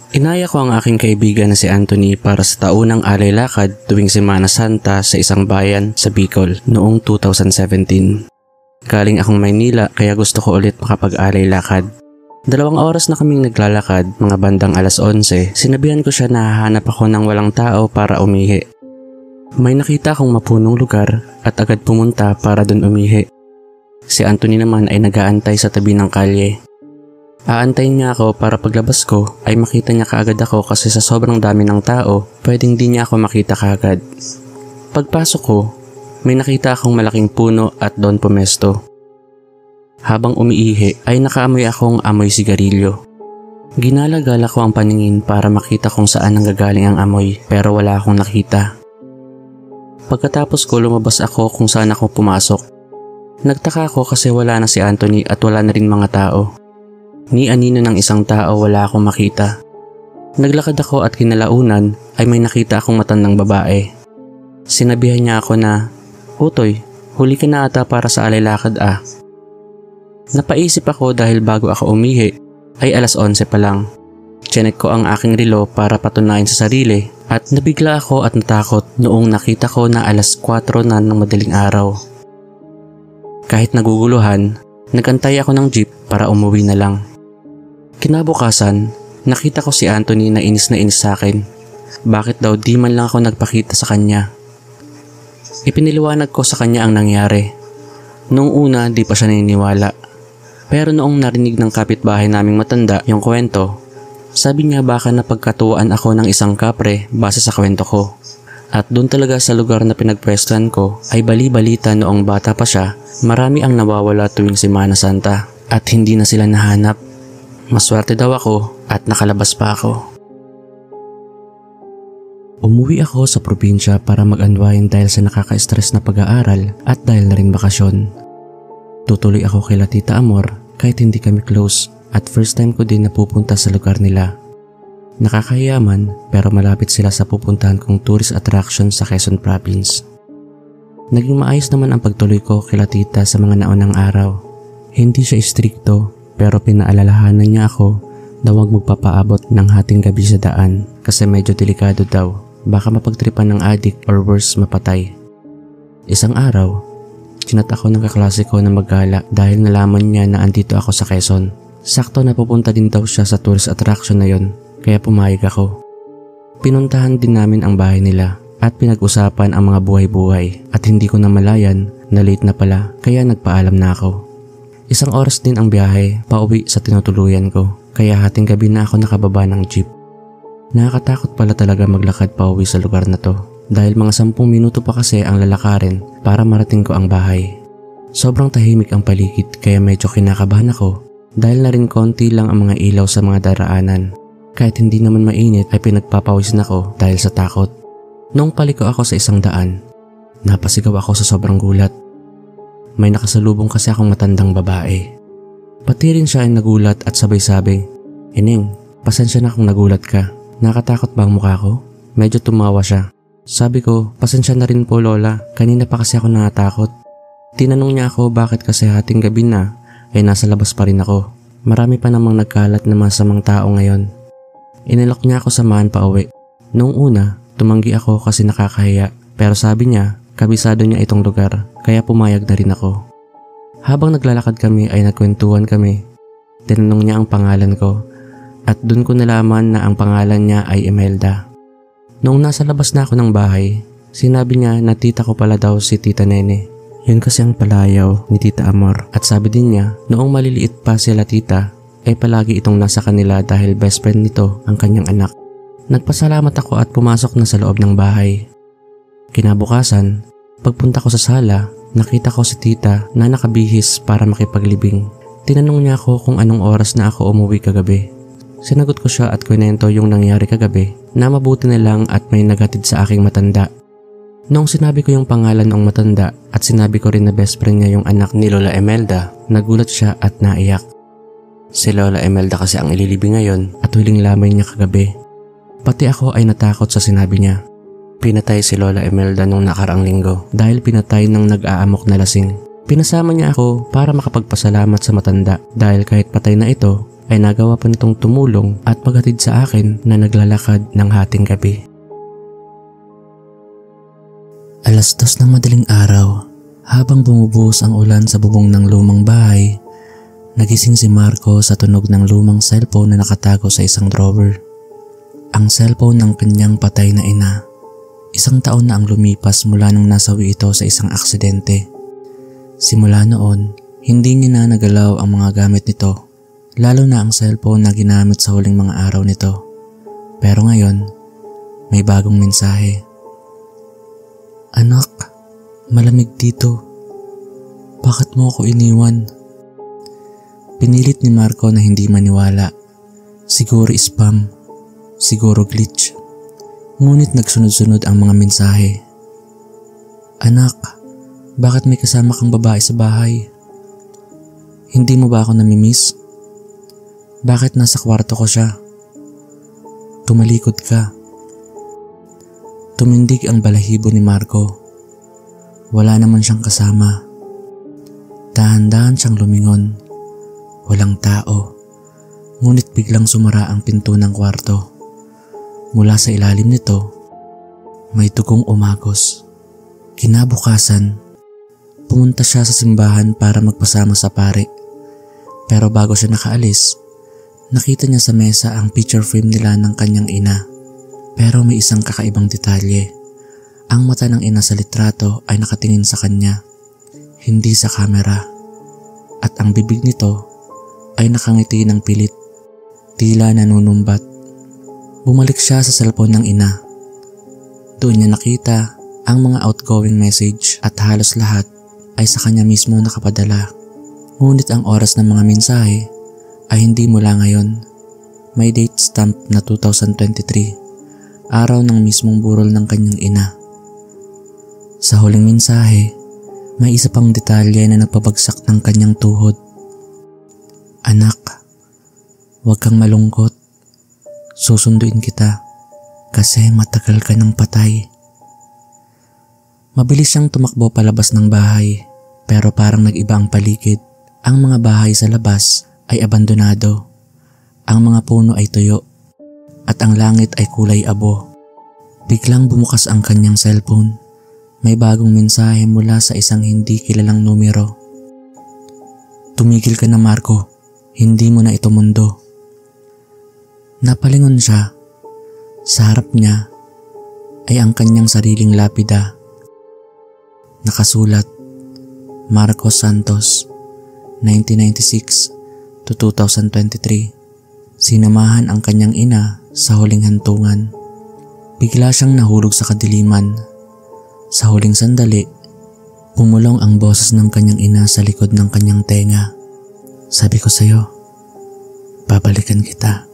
Inaya ko ang aking kaibigan na si Anthony para sa taunang alay lakad tuwing Semana Santa sa isang bayan sa Bicol noong 2017. Galing akong Maynila kaya gusto ko ulit makapag-alay lakad. 2 oras na kaming naglalakad, mga bandang 11:00, sinabihan ko siya na hahanap ako ng walang tao para umihi. May nakita akong mapunong lugar at agad pumunta para dun umihi. Si Anthony naman ay nag-aantay sa tabi ng kalye. Aantayin niya ako para paglabas ko ay makita niya kaagad ako kasi sa sobrang dami ng tao, pwedeng di niya ako makita kaagad. Pagpasok ko, may nakita akong malaking puno at doon pumesto. Habang umiihi ay nakaamoy akong amoy sigarilyo. Ginala-gala ko ang paningin para makita kung saan nanggagaling ang amoy pero wala akong nakita. Pagkatapos ko lumabas ako kung saan ako pumasok. Nagtaka ako kasi wala na si Anthony at wala na rin mga tao. Ni anino ng isang tao wala akong makita. Naglakad ako at kinalaunan ay may nakita akong matandang babae. Sinabihan niya ako na, "Utoy, huli ka na ata para sa alay lakad ah." Napaisip ako dahil bago ako umihi ay 11:00 pa lang. Chinek ko ang aking relo para patunayan sa sarili at nabigla ako at natakot noong nakita ko na 4:00 na ng madaling araw. Kahit naguguluhan, nagantay ako ng jeep para umuwi na lang. Kinabukasan, nakita ko si Anthony na inis sa akin. Bakit daw di man lang ako nagpakita sa kanya? Ipiniliwanag ko sa kanya ang nangyari. Noong una di pa siya naniniwala. Pero noong narinig ng kapitbahay naming matanda yung kwento, sabi niya baka napagkatuwaan ako ng isang kapre base sa kwento ko. At doon talaga sa lugar na pinagpwestuhan ko ay bali-balita noong bata pa siya, marami ang nawawala tuwing Semana Santa at hindi na sila nahanap. Maswerte daw ako at nakalabas pa ako. Umuwi ako sa probinsya para mag-unwind dahil sa nakaka-stress na pag-aaral at dahil na rin bakasyon. Tutuloy ako kila Tita Amor kahit hindi kami close at first time ko din napupunta sa lugar nila. Nakakayaman pero malapit sila sa pupuntahan kong tourist attraction sa Quezon Province. Naging maayos naman ang pagtuloy ko kila Tita sa mga naunang araw. Hindi siya istrikto pero pinaalalahanan niya ako na huwag magpapaabot ng hating gabi sa daan kasi medyo delikado daw, baka mapagtripan ng addict or worse mapatay. Isang araw, chinat ako ng kaklase ko na maggala dahil nalaman niya na andito ako sa Quezon. Sakto na pupunta din daw siya sa tourist attraction na yon, kaya pumayag ako. Pinuntahan din namin ang bahay nila at pinag-usapan ang mga buhay-buhay at hindi ko namalayan na late na pala kaya nagpaalam na ako. 1 oras din ang biyahe pauwi sa tinutuluyan ko kaya hating gabi na ako nakababa ng jeep. Nakakatakot pala talaga maglakad pauwi sa lugar na to dahil mga 10 minuto pa kasi ang lalakarin para marating ko ang bahay. Sobrang tahimik ang paligid kaya medyo kinakabahan ako dahil na rin konti lang ang mga ilaw sa mga daraanan. Kahit hindi naman mainit ay pinagpapawisin ako dahil sa takot. Noong paliko ako sa isang daan, napasigaw ako sa sobrang gulat. May nakasalubong kasi akong matandang babae. Pati rin siya ay nagulat at sabay-sabi, "Ineng, pasensya na kung nagulat ka. Nakatakot ba ang mukha ko?" Medyo tumawa siya. Sabi ko, "Pasensya na rin po lola, kanina pa kasi ako natatakot." Tinanong niya ako bakit kasi hating gabi na ay nasa labas pa rin ako. Marami pa namang nagkalat na masamang tao ngayon. Inilok niya ako samahan pa uwi. Noong una, tumanggi ako kasi nakakahiya pero sabi niya, kabisado niya itong lugar kaya pumayag na rin ako. Habang naglalakad kami ay nagkwentuhan kami. Tinanong niya ang pangalan ko at dun ko nalaman na ang pangalan niya ay Imelda. Noong nasa labas na ako ng bahay, sinabi niya na tita ko pala daw si Tita Nene. Yun kasi ang palayaw ni Tita Amor at sabi din niya noong maliliit pa sila tita ay palagi itong nasa kanila dahil best friend nito ang kanyang anak. Nagpasalamat ako at pumasok na sa loob ng bahay. Kinabukasan, pagpunta ko sa sala, nakita ko si tita na nakabihis para makipaglibing. Tinanong niya ako kung anong oras na ako umuwi kagabi. Sinagot ko siya at kwento yung nangyari kagabi na mabuti na lang at may naghatid sa aking matanda. Noong sinabi ko yung pangalan ng matanda at sinabi ko rin na best friend niya yung anak ni Lola Imelda, nagulat siya at naiyak. Si Lola Imelda kasi ang ililibing ngayon at huling lamay niya kagabi. Pati ako ay natakot sa sinabi niya. Pinatay si Lola Imelda nung nakaraang linggo dahil pinatay ng nag-aamok na lasing. Pinasama niya ako para makapagpasalamat sa matanda dahil kahit patay na ito ay nagawa pa nitong tumulong at maghatid sa akin na naglalakad ng hating gabi. 2:00 ng madaling araw, habang bumubuhos ang ulan sa bubong ng lumang bahay, nagising si Marco sa tunog ng lumang cellphone na nakatago sa isang drawer. Ang cellphone ng kanyang patay na ina. 1 taon na ang lumipas mula nung nasawi ito sa isang aksidente. Simula noon, hindi niya na nagalaw ang mga gamit nito, lalo na ang cellphone na ginamit sa huling mga araw nito. Pero ngayon, may bagong mensahe. "Anak, malamig dito. Bakit mo ako iniwan?" Pinilit ni Marco na hindi maniwala. Siguro spam, siguro glitch. Ngunit nagsunod-sunod ang mga mensahe. "Anak, bakit may kasama kang babae sa bahay? Hindi mo ba ako namimiss? Bakit nasa kwarto ko siya? Tumalikod ka." Tumindig ang balahibo ni Marco. Wala naman siyang kasama. Dahan-dahan siyang lumingon. Walang tao. Ngunit biglang sumara ang pinto ng kwarto. Mula sa ilalim nito, may dugong umagos. Kinabukasan, pumunta siya sa simbahan para magpasama sa pare. Pero bago siya nakaalis, nakita niya sa mesa ang picture frame nila ng kanyang ina. Pero may isang kakaibang detalye. Ang mata ng ina sa litrato ay nakatingin sa kanya, hindi sa kamera. At ang bibig nito ay nakangiti ng pilit, tila nanunumbat. Bumalik siya sa cellphone ng ina. Doon niya nakita ang mga outgoing message at halos lahat ay sa kanya mismo nakapadala. Ngunit ang oras ng mga mensahe ay hindi mula ngayon. May date stamp na 2023. Araw ng mismong burol ng kanyang ina. Sa huling mensahe, may isa pang detalye na napabagsak ng kanyang tuhod. "Anak, huwag kang malungkot. Susunduin kita kasi matagal ka ng patay." Mabilis siyang tumakbo palabas ng bahay, pero parang nag-iba ang paligid. Ang mga bahay sa labas ay abandonado. Ang mga puno ay tuyo. At ang langit ay kulay abo. Biglang bumukas ang kanyang cellphone. May bagong mensahe mula sa isang hindi kilalang numero. "Tumigil ka na, Marco. Hindi mo na ito mundo." Napalingon siya. Sa harap niya ay ang kanyang sariling lapida. Nakasulat, Marco Santos, 1996 to 2023. Sinamahan ang kanyang ina sa huling hantungan. Bigla siyang nahulog sa kadiliman. Sa huling sandali, pumulong ang boses ng kanyang ina sa likod ng kanyang tenga. "Sabi ko sa'yo, babalikan kita."